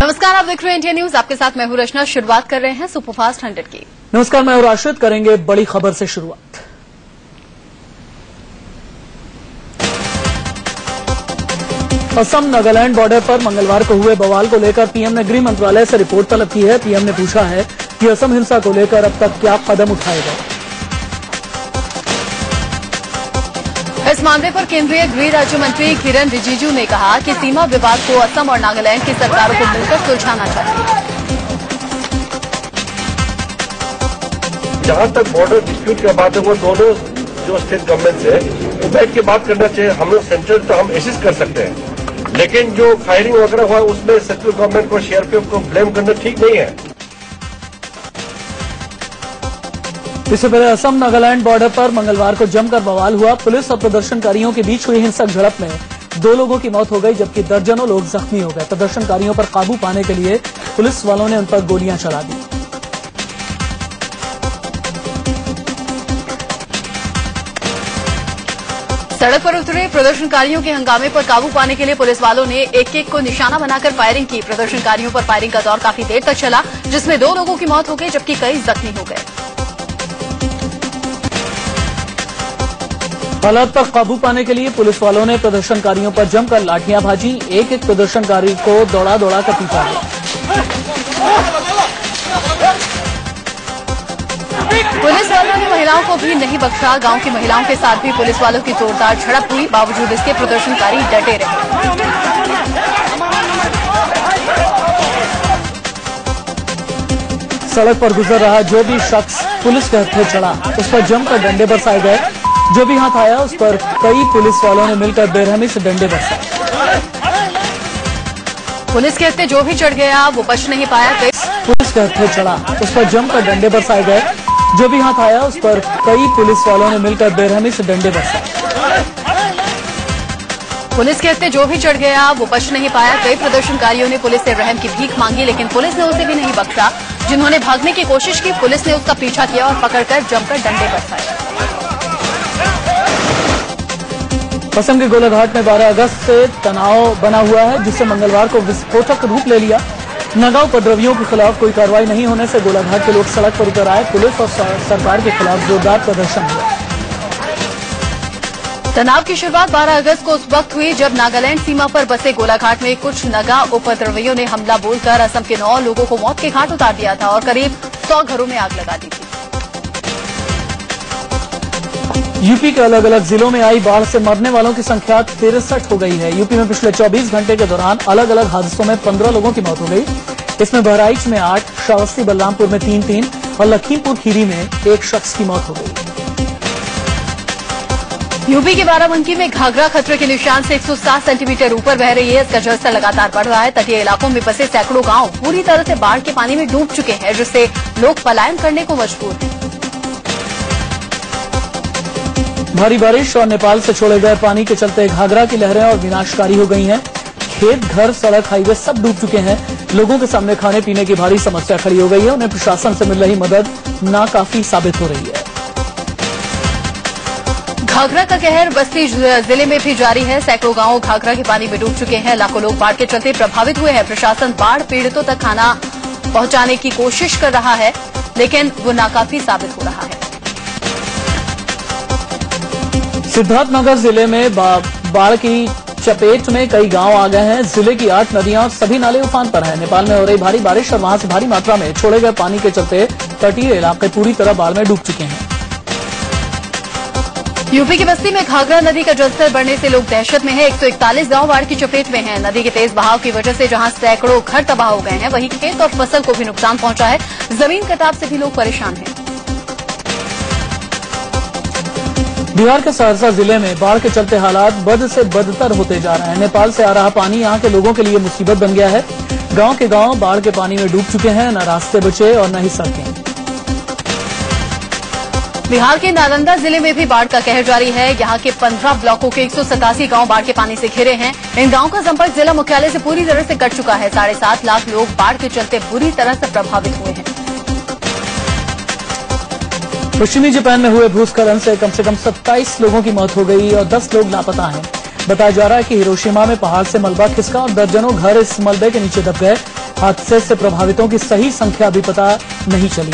नमस्कार, आप देख रहे हैं इंडिया न्यूज। आपके साथ मैं हूं रचना। शुरुआत कर रहे हैं सुपरफास्ट 100 की। नमस्कार, मैं हूं राशिद। करेंगे बड़ी खबर से शुरुआत। असम नागालैंड बॉर्डर पर मंगलवार को हुए बवाल को लेकर पीएम ने गृह मंत्रालय से रिपोर्ट तलब की है। पीएम ने पूछा है कि असम हिंसा को लेकर अब तक क्या कदम उठाए गए। इस मामले पर केंद्रीय गृह राज्य मंत्री किरण रिजिजू ने कहा कि सीमा विवाद को असम और नागालैंड की सरकारों को मिलकर सुलझाना चाहिए। जहां तक बॉर्डर डिस्प्यूट की बात है, वो दोनों जो स्टेट गवर्नमेंट है वो बैठ के बात करना चाहिए। हम लोग सेंट्रल तो हम असिस्ट कर सकते हैं, लेकिन जो फायरिंग वगैरह हुआ उसमें सेंट्रल गवर्नमेंट को, सीआरपीएफ को ब्लेम करना ठीक नहीं है। इससे पहले असम नागालैंड बॉर्डर पर मंगलवार को जमकर बवाल हुआ। पुलिस और प्रदर्शनकारियों के बीच हुई हिंसक झड़प में 2 लोगों की मौत हो गई, जबकि दर्जनों लोग जख्मी हो गए। प्रदर्शनकारियों पर काबू पाने के लिए पुलिस वालों ने उन पर गोलियां चला दी। सड़क पर उतरे प्रदर्शनकारियों के हंगामे पर काबू पाने के लिए पुलिस वालों ने एक-एक को निशाना बनाकर फायरिंग की। प्रदर्शनकारियों पर फायरिंग का दौर काफी देर तक चला, जिसमें 2 लोगों की मौत हो गई, जबकि कई जख्मी हो गए। हालात पर काबू पाने के लिए पुलिस वालों ने प्रदर्शनकारियों पर जमकर लाठियां भाजी। एक-एक प्रदर्शनकारी को दौड़ा दौड़ा कर पीटा गया। पुलिस वालों ने महिलाओं को भी नहीं बख्शा। गांव की महिलाओं के साथ भी पुलिस वालों की जोरदार झड़प हुई। बावजूद इसके प्रदर्शनकारी डटे रहे। सड़क पर गुजर रहा जो भी शख्स पुलिस के हत्थे चढ़ा, उस पर जमकर डंडे बरसाए गए। जो भी हाथ आया उस पर कई पुलिस वालों ने मिलकर बेरहमी से डंडे बरसाए। पुलिस के हत्थे जो भी चढ़ गया वो बच नहीं पाया। पुलिस के हत्थे चढ़ा, उस पर जमकर डंडे बरसाए गए। जो भी हाथ आया उस पर कई पुलिस वालों ने मिलकर बेरहमी से डंडे बरसाए। पुलिस के हत्थे जो भी चढ़ गया वो बच नहीं पाया। कई प्रदर्शनकारियों ने पुलिस से रहम की भीख मांगी, लेकिन पुलिस ने उसे भी नहीं बख्शा। जिन्होंने भागने की कोशिश की, पुलिस ने उसका पीछा किया और पकड़कर जमकर डंडे बरसाए। असम के गोलाघाट में 12 अगस्त से तनाव बना हुआ है, जिससे मंगलवार को विस्फोटक रूप ले लिया। नगांव उपद्रवियों के खिलाफ कोई कार्रवाई नहीं होने से गोलाघाट के लोग सड़क पर उतर आए। पुलिस और सरकार के खिलाफ जोरदार प्रदर्शन हुआ। तनाव की शुरुआत 12 अगस्त को उस वक्त हुई जब नागालैंड सीमा पर बसे गोलाघाट में कुछ नगा उपद्रवियों ने हमला बोलकर असम के 9 लोगों को मौत के घाट उतार दिया था और करीब 100 घरों में आग लगा दी थी। यूपी के अलग अलग जिलों में आई बाढ़ से मरने वालों की संख्या 63 हो गई है। यूपी में पिछले 24 घंटे के दौरान अलग अलग हादसों में 15 लोगों की मौत हो गई। इसमें बहराइच में 8, श्रावस्ती बलरामपुर में 3 और लखीमपुर खीरी में 1 शख्स की मौत हो गई। यूपी के बाराबंकी में घाघरा खतरे के निशान से 107 सेंटीमीटर ऊपर बह रही है। इसका जलस्तर लगातार बढ़ रहा है। तटीय इलाकों में बसे सैकड़ों गांव पूरी तरह से बाढ़ के पानी में डूब चुके हैं, जिससे लोग पलायन करने को मजबूर हैं। भारी बारिश और नेपाल से छोड़े गए पानी के चलते घाघरा की लहरें और विनाशकारी हो गई हैं। खेत, घर, सड़क, हाईवे सब डूब चुके हैं। लोगों के सामने खाने पीने की भारी समस्या खड़ी हो गई है। उन्हें प्रशासन से मिल रही मदद नाकाफी साबित हो रही है। घाघरा का कहर बस्ती जिले में भी जारी है। सैकड़ों गांव घाघरा के पानी में डूब चुके हैं। लाखों लोग बाढ़ के चलते प्रभावित हुए हैं। प्रशासन बाढ़ पीड़ितों तक खाना पहुंचाने की कोशिश कर रहा है, लेकिन वो नाकाफी साबित हो रहा है। सिद्धार्थनगर जिले में बाढ़ की चपेट में कई गांव आ गए हैं। जिले की 8 नदियां और सभी नाले उफान पर हैं। नेपाल में हो रही भारी बारिश और वहां से भारी मात्रा में छोड़े गए पानी के चलते तटीय इलाके पूरी तरह बाढ़ में डूब चुके हैं। यूपी की बस्ती में घाघरा नदी का जलस्तर बढ़ने से लोग दहशत में हैं। 141 गांव बाढ़ की चपेट में हैं। नदी के तेज बहाव की वजह से जहां सैकड़ों घर तबाह हो गए हैं, वहीं खेत और फसल को भी नुकसान पहुंचा है। जमीन कटाव से भी लोग परेशान हैं। बिहार के सहरसा जिले में बाढ़ के चलते हालात बद से बदतर होते जा रहे हैं। नेपाल से आ रहा पानी यहां के लोगों के लिए मुसीबत बन गया है। गांव के गांव बाढ़ के पानी में डूब चुके हैं। न रास्ते बचे और न ही सड़कें। बिहार के नालंदा जिले में भी बाढ़ का कहर जारी है। यहां के 15 ब्लॉकों के 187 गांव बाढ़ के पानी से घिरे हैं। इन गांवों का संपर्क जिला मुख्यालय से पूरी तरह से कट चुका है। 7.5 लाख लोग बाढ़ के चलते बुरी तरह से प्रभावित हुए हैं। पश्चिमी जापान में हुए भूस्खलन से कम 27 लोगों की मौत हो गई और 10 लोग लापता हैं। बताया जा रहा है कि हिरोशिमा में पहाड़ से मलबा खिसका और दर्जनों घर इस मलबे के नीचे दब गए। हादसे से प्रभावितों की सही संख्या अभी पता नहीं चली।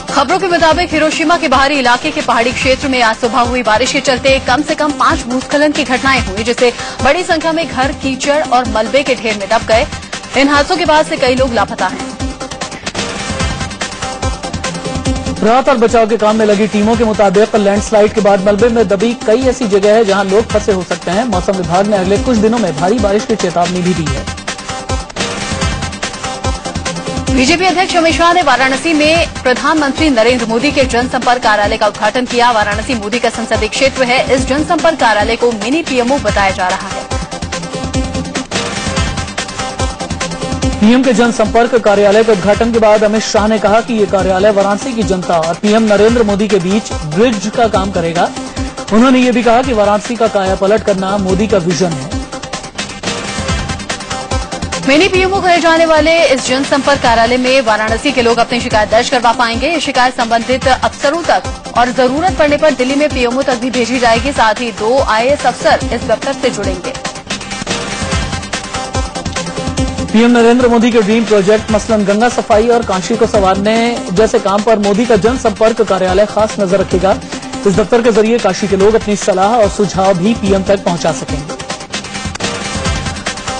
खबरों के मुताबिक हिरोशिमा के बाहरी इलाके के पहाड़ी क्षेत्र में आज सुबह हुई बारिश के चलते कम से कम 5 भूस्खलन की घटनाएं हुई, जिससे बड़ी संख्या में घर कीचड़ और मलबे के ढेर में दब गए। इन हादसों के बाद से कई लोग लापता हैं। राहत और बचाव के काम में लगी टीमों के मुताबिक लैंडस्लाइड के बाद मलबे में दबी कई ऐसी जगह है जहां लोग फंसे हो सकते हैं। मौसम विभाग ने अगले कुछ दिनों में भारी बारिश की चेतावनी भी दी है। बीजेपी अध्यक्ष अमित शाह ने वाराणसी में प्रधानमंत्री नरेंद्र मोदी के जनसंपर्क कार्यालय का उद्घाटन किया। वाराणसी मोदी का संसदीय क्षेत्र है। इस जनसंपर्क कार्यालय को मिनी पीएमओ बताया जा रहा है। पीएम के जनसंपर्क कार्यालय के उद्घाटन के बाद अमित शाह ने कहा कि ये कार्यालय वाराणसी की जनता और पीएम नरेंद्र मोदी के बीच ब्रिज का काम करेगा। उन्होंने ये भी कहा कि वाराणसी का कायापलट करना मोदी का विजन है। मिनी पीएमओ कहे जाने वाले इस जनसंपर्क कार्यालय में वाराणसी के लोग अपनी शिकायत दर्ज करवा पाएंगे। ये शिकायत संबंधित अफसरों तक और जरूरत पड़ने पर दिल्ली में पीएमओ तक भी भेजी जाएगी। साथ ही 2 IAS अफसर इस दफ्तर से जुड़ेंगे। पीएम नरेंद्र मोदी के ड्रीम प्रोजेक्ट मसलन गंगा सफाई और कांशी को संवारने जैसे काम पर मोदी का जनसंपर्क कार्यालय खास नजर रखेगा। इस दफ्तर के जरिए काशी के लोग अपनी सलाह और सुझाव भी पीएम तक पहुंचा सकेंगे।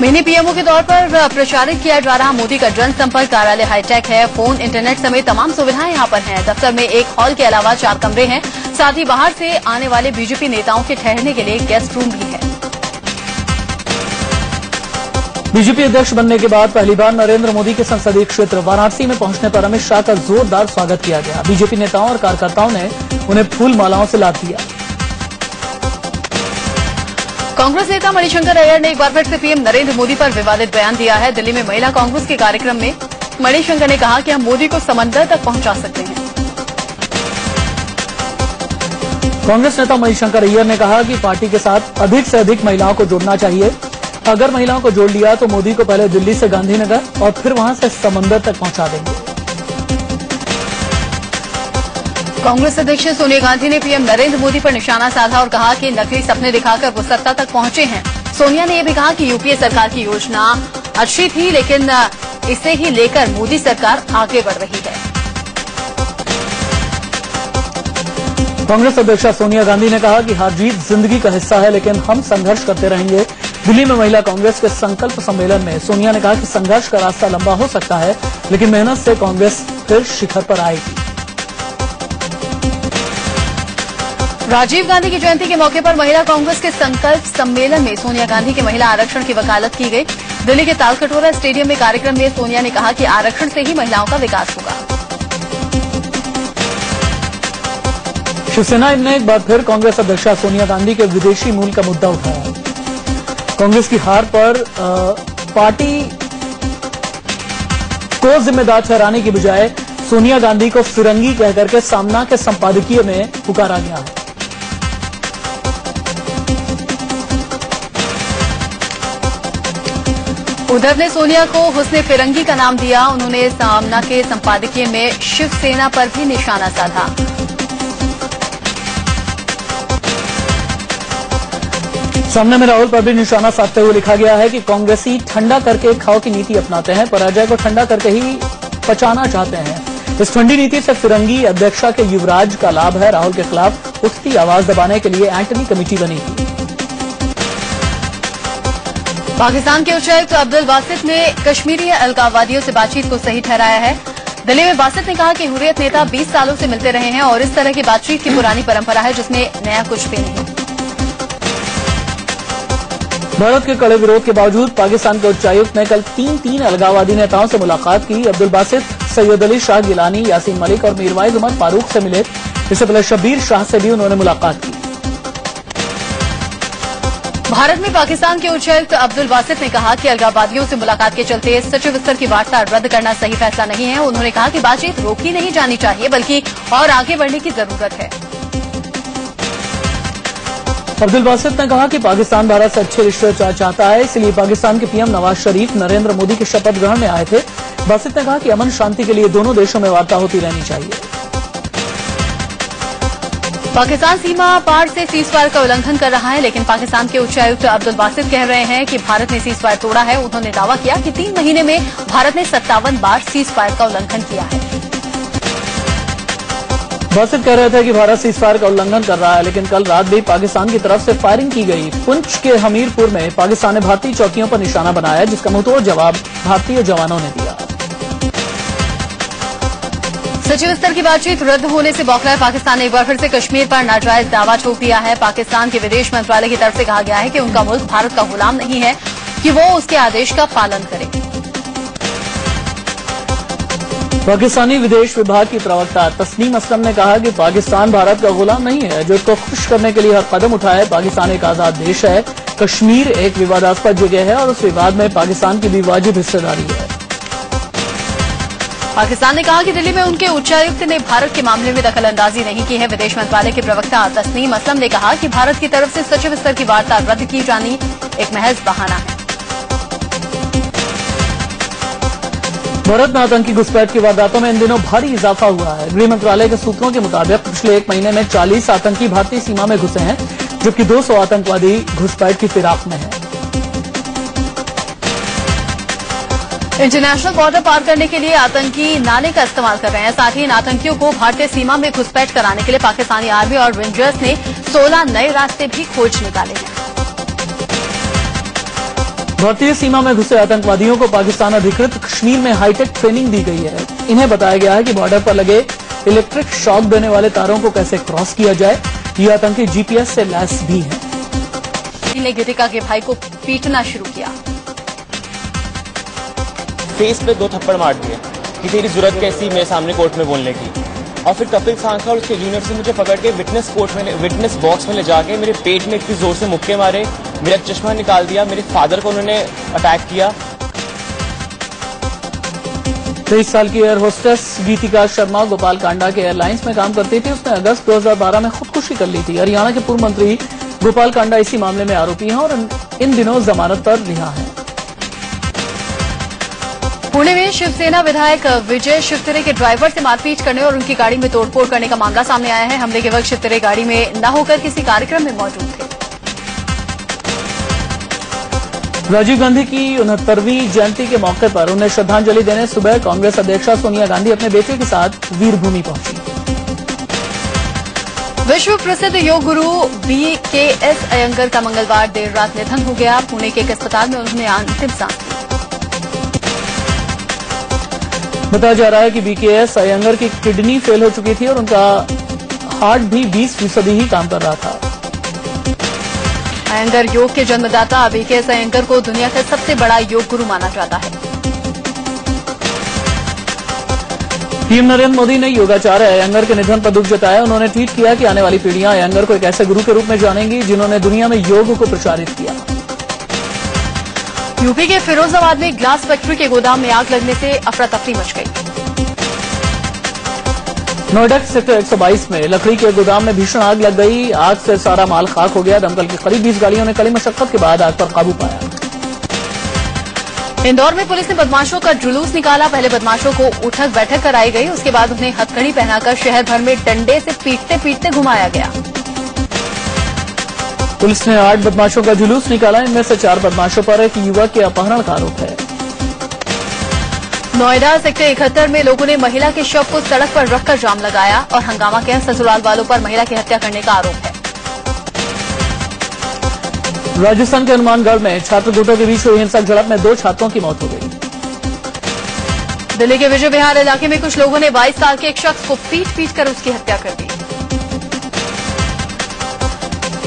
मिनी पीएमओ के तौर पर प्रचारित किया जा रहा मोदी का जनसंपर्क कार्यालय हाईटेक है। फोन, इंटरनेट समेत तमाम सुविधाएं यहां पर हैं। दफ्तर में एक हॉल के अलावा 4 कमरे हैं। साथ ही बाहर से आने वाले बीजेपी नेताओं के ठहरने के लिए गेस्ट रूम भी है। बीजेपी अध्यक्ष बनने के बाद पहली बार नरेंद्र मोदी के संसदीय क्षेत्र वाराणसी में पहुंचने पर अमित शाह का जोरदार स्वागत किया गया। बीजेपी नेताओं और कार्यकर्ताओं ने उन्हें फूल मालाओं से लाद दिया। कांग्रेस नेता मणिशंकर अय्यर ने एक बार फिर से पीएम नरेंद्र मोदी पर विवादित बयान दिया है। दिल्ली में महिला कांग्रेस के कार्यक्रम में मणिशंकर ने कहा कि हम मोदी को समंदर तक पहुंचा सकते हैं। कांग्रेस नेता मणिशंकर अय्यर ने कहा कि पार्टी के साथ अधिक से अधिक महिलाओं को जोड़ना चाहिए। अगर महिलाओं को जोड़ लिया तो मोदी को पहले दिल्ली से गांधीनगर और फिर वहां से समंदर तक पहुंचा देंगे। कांग्रेस अध्यक्ष सोनिया गांधी ने पीएम नरेंद्र मोदी पर निशाना साधा और कहा कि नकली सपने दिखाकर वो सत्ता तक पहुंचे हैं। सोनिया ने यह भी कहा कि यूपीए सरकार की योजना अच्छी थी, लेकिन इसे ही लेकर मोदी सरकार आगे बढ़ रही है। कांग्रेस अध्यक्षा सोनिया गांधी ने कहा कि हार जीत जिंदगी का हिस्सा है, लेकिन हम संघर्ष करते रहेंगे। दिल्ली में महिला कांग्रेस के संकल्प सम्मेलन में सोनिया ने कहा कि संघर्ष का रास्ता लंबा हो सकता है, लेकिन मेहनत से कांग्रेस फिर शिखर पर आएगी। राजीव गांधी की जयंती के मौके पर महिला कांग्रेस के संकल्प सम्मेलन में सोनिया गांधी के महिला आरक्षण की वकालत की गई। दिल्ली के तालकटोरा स्टेडियम में कार्यक्रम में सोनिया ने कहा कि आरक्षण से ही महिलाओं का विकास होगा। शिवसेना ने एक बार फिर कांग्रेस अध्यक्षा सोनिया गांधी के विदेशी मूल का मुद्दा उठाया। कांग्रेस की हार पर पार्टी को जिम्मेदार ठहराने की बजाय सोनिया गांधी को फिरंगी कहकर के सामना के संपादकीय में पुकारा गया है। उद्धव ने सोनिया को हुस्ने फिरंगी का नाम दिया। उन्होंने सामना के संपादकीय में शिवसेना पर भी निशाना साधा। सामने में राहुल पर भी निशाना साधते हुए लिखा गया है कि कांग्रेसी ठंडा करके खाओ की नीति अपनाते हैं, पराजय को ठंडा करके ही पचाना चाहते हैं। इस ठंडी नीति से फिरंगी अध्यक्षा के युवराज का लाभ है। राहुल के खिलाफ उठती आवाज दबाने के लिए एंटनी कमेटी बनी थी। पाकिस्तान के उच्चायुक्त अब्दुल बासित ने कश्मीरी अलगाववादियों से बातचीत को सही ठहराया है। दिल्ली में बासित ने कहा कि हुर्रियत नेता 20 सालों से मिलते रहे हैं और इस तरह की बातचीत की पुरानी परंपरा है, जिसमें नया कुछ भी नहीं। भारत के कड़े विरोध के बावजूद पाकिस्तान के उच्चायुक्त ने कल तीन अलगाववादी नेताओं से मुलाकात की। अब्दुल बासित, सैयद अली शाह गिलानी, यासीन मलिक और मीरवाइज उमर फारूक से मिले। इससे पहले शब्बीर शाह से भी उन्होंने मुलाकात की। भारत में पाकिस्तान के उच्चायुक्त अब्दुल बासित ने कहा कि अलगाववादियों से मुलाकात के चलते सचिव स्तर की वार्ता रद्द करना सही फैसला नहीं है। उन्होंने कहा कि बातचीत रोकी नहीं जानी चाहिए, बल्कि और आगे बढ़ने की जरूरत है। अब्दुल बासित ने कहा कि पाकिस्तान भारत से अच्छे रिश्ते चाहता है, इसलिए पाकिस्तान के पीएम नवाज शरीफ नरेंद्र मोदी के शपथ ग्रहण में आए थे। बासित ने कहा कि अमन शांति के लिए दोनों देशों में वार्ता होती रहनी चाहिए। पाकिस्तान सीमा पार से सीजफायर का उल्लंघन कर रहा है, लेकिन पाकिस्तान के उच्चायुक्त अब्दुल बासित कह रहे हैं कि भारत ने सीजफायर तोड़ा है। उन्होंने दावा किया कि 3 महीने में भारत ने 57 बार सीजफायर का उल्लंघन किया है। बासित कह रहे थे कि भारत सीजफायर का उल्लंघन कर रहा है, लेकिन कल रात भी पाकिस्तान की तरफ से फायरिंग की गई। पुंछ के हमीरपुर में पाकिस्तान ने भारतीय चौकियों पर निशाना बनाया, जिसका मुंहतोड़ जवाब भारतीय जवानों ने दिया। सचिव स्तर की बातचीत रद्द होने से बौखलाए पाकिस्तान ने एक बार फिर से कश्मीर पर नाजायज दावा ठोक दिया है। पाकिस्तान के विदेश मंत्रालय की तरफ से कहा गया है कि उनका मुल्क भारत का गुलाम नहीं है, कि वो उसके आदेश का पालन करे। पाकिस्तानी विदेश विभाग की प्रवक्ता तस्नीम असलम ने कहा कि पाकिस्तान भारत का गुलाम नहीं है, जो इसको खुश करने के लिए हर कदम उठाए। पाकिस्तान एक आजाद देश है। कश्मीर एक विवादास्पद जगह है और उस विवाद में पाकिस्तान की भी वाजिब हिस्सेदारी है। पाकिस्तान ने कहा कि दिल्ली में उनके उच्चायुक्त ने भारत के मामले में दखलंदाजी नहीं की है। विदेश मंत्रालय के प्रवक्ता तस्नीम असलम ने कहा कि भारत की तरफ से सचिव स्तर की वार्ता रद्द की जानी एक महज बहाना है। भारत में आतंकी घुसपैठ की वारदातों में इन दिनों भारी इजाफा हुआ है। गृह मंत्रालय के सूत्रों के मुताबिक पिछले 1 महीने में 40 आतंकी भारतीय सीमा में घुसे हैं, जबकि 200 आतंकवादी घुसपैठ की फिराक में हैं। इंटरनेशनल बॉर्डर पार करने के लिए आतंकी नाले का इस्तेमाल कर रहे हैं। साथ ही इन आतंकियों को भारतीय सीमा में घुसपैठ कराने के लिए पाकिस्तानी आर्मी और रेंजर्स ने 16 नए रास्ते भी खोज निकाले हैं। भारतीय सीमा में घुसे आतंकवादियों को पाकिस्तान अधिकृत कश्मीर में हाईटेक ट्रेनिंग दी गई है। इन्हें बताया गया है कि बॉर्डर पर लगे इलेक्ट्रिक शॉक देने वाले तारों को कैसे क्रॉस किया जाए। ये आतंकी जीपीएस से लैस भी हैं। इन्हें गीतिका के भाई को पीटना शुरू किया। फेस पे 2 थप्पड़ मार दिए कि तेरी जरूरत कैसी मेरे सामने कोर्ट में बोलने की। और फिर कपिल सांखा और उसके जूनियर से मुझे पकड़ के विटनेस बॉक्स में ले जाके मेरे पेट में इतनी जोर से मुक्के मारे, मेरा चश्मा निकाल दिया, मेरे फादर को उन्होंने अटैक किया। 23 साल की एयर होस्टेस गीतिका शर्मा गोपाल कांडा के एयरलाइंस में काम करती थी। उसने अगस्त 2012 में खुदकुशी कर ली थी। हरियाणा के पूर्व मंत्री गोपाल कांडा इसी मामले में आरोपी हैं और इन दिनों जमानत पर रिहा हैं। पुणे में शिवसेना विधायक विजय शिवतरे के ड्राइवर से मारपीट करने और उनकी गाड़ी में तोड़फोड़ करने का मामला सामने आया है। हमले के वक्त शिवतरे गाड़ी में न होकर किसी कार्यक्रम में मौजूद थे। राजीव गांधी की 69वीं जयंती के मौके पर उन्हें श्रद्धांजलि देने सुबह कांग्रेस अध्यक्षा सोनिया गांधी अपने बेटे के साथ वीरभूमि पहुंची। विश्व प्रसिद्ध योग गुरु BKS अयंगर का मंगलवार देर रात निधन हो गया। पुणे के एक अस्पताल में उन्होंने अंतिम सांस ली। बताया जा रहा है कि BKS अयंगर की किडनी फेल हो चुकी थी और उनका हार्ट भी 20% ही काम कर रहा था। अयंगर योग के जन्मदाता BKS अयंगर को दुनिया का सबसे बड़ा योग गुरु माना जाता है। पीएम नरेंद्र मोदी ने योगाचार्य अयंगर के निधन पर दुख जताया। उन्होंने ट्वीट किया कि आने वाली पीढ़ियां अयंगर को एक ऐसे गुरु के रूप में जानेंगी जिन्होंने दुनिया में योग को प्रचारित किया। यूपी के फिरोजाबाद में ग्लास फैक्ट्री के गोदाम में आग लगने से अफरा तफरी मच गई। नोएडा सेक्टर 122 में लकड़ी के गोदाम में भीषण आग लग गई। आग से सारा माल खाक हो गया। दमकल की करीब 20 गाड़ियों ने कड़ी मशक्कत के बाद आग पर काबू पाया। इंदौर में पुलिस ने बदमाशों का जुलूस निकाला। पहले बदमाशों को उठक बैठक कराई गई, उसके बाद उन्हें हथकड़ी पहनाकर शहर भर में डंडे से पीटते पीटते घुमाया गया। पुलिस ने 8 बदमाशों का जुलूस निकाला। इनमें से 4 बदमाशों पर एक युवक के अपहरण का आरोप है। नोएडा सेक्टर 71 में लोगों ने महिला के शव को सड़क पर रखकर जाम लगाया और हंगामा किया। ससुराल वालों पर महिला की हत्या करने का आरोप है। राजस्थान के हनुमानगढ़ में छात्र गुटों के बीच हुई हिंसक झड़प में 2 छात्रों की मौत हो गई। दिल्ली के विजय विहार इलाके में कुछ लोगों ने 22 साल के एक शख्स को पीट कर उसकी हत्या कर दी।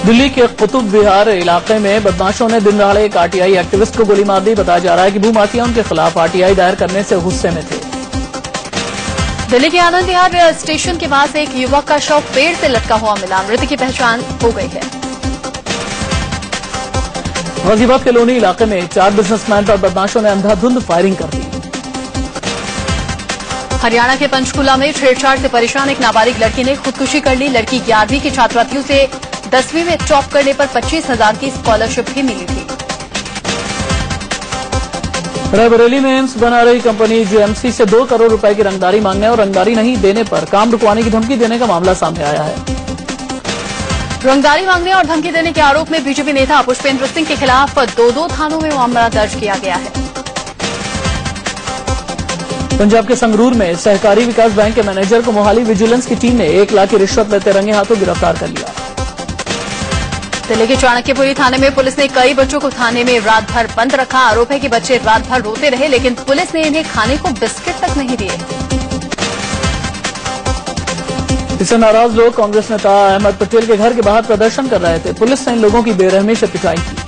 दिल्ली के कुतुब विहार इलाके में बदमाशों ने दिन दहाड़े एक आरटीआई एक्टिविस्ट को गोली मार दी। बताया जा रहा है कि भूमाफिया उनके खिलाफ आरटीआई दायर करने से गुस्से में थे। दिल्ली के आनंद विहार स्टेशन के पास एक युवक का शव पेड़ से लटका हुआ मिला। मृत की पहचान हो गई है। गाजियाबाद के लोनी इलाके में 4 बिजनेसमैन पर बदमाशों ने अंधाधुंध फायरिंग कर दी। हरियाणा के पंचकुला में छेड़छाड़ से परेशान एक नाबालिग लड़की ने खुदकुशी कर ली। लड़की 11वीं की छात्रा थी। उसे 10वीं में टॉप करने पर 25,000 की स्कॉलरशिप भी मिली थी। रायबरेली में एम्स बना रही कंपनी जीएमसी से 2 करोड़ रुपए की रंगदारी मांगने और रंगदारी नहीं देने पर काम रुकवाने की धमकी देने का मामला सामने आया है। रंगदारी मांगने और धमकी देने के आरोप में बीजेपी नेता पुष्पेंद्र सिंह के खिलाफ 2 थानों में मामला दर्ज किया गया है। पंजाब के संगरूर में सहकारी विकास बैंक के मैनेजर को मोहाली विजिलेंस की टीम ने 1 लाख की रिश्वत लेते रंगे हाथों गिरफ्तार कर लिया। दिल्ली के चाणक्यपुरी थाने में पुलिस ने कई बच्चों को थाने में रात भर बंद रखा। आरोप है कि बच्चे रात भर रोते रहे, लेकिन पुलिस ने इन्हें खाने को बिस्किट तक नहीं दिए। इससे नाराज लोग कांग्रेस नेता अहमद पटेल के घर के बाहर प्रदर्शन कर रहे थे। पुलिस ने इन लोगों की बेरहमी से पिटाई की।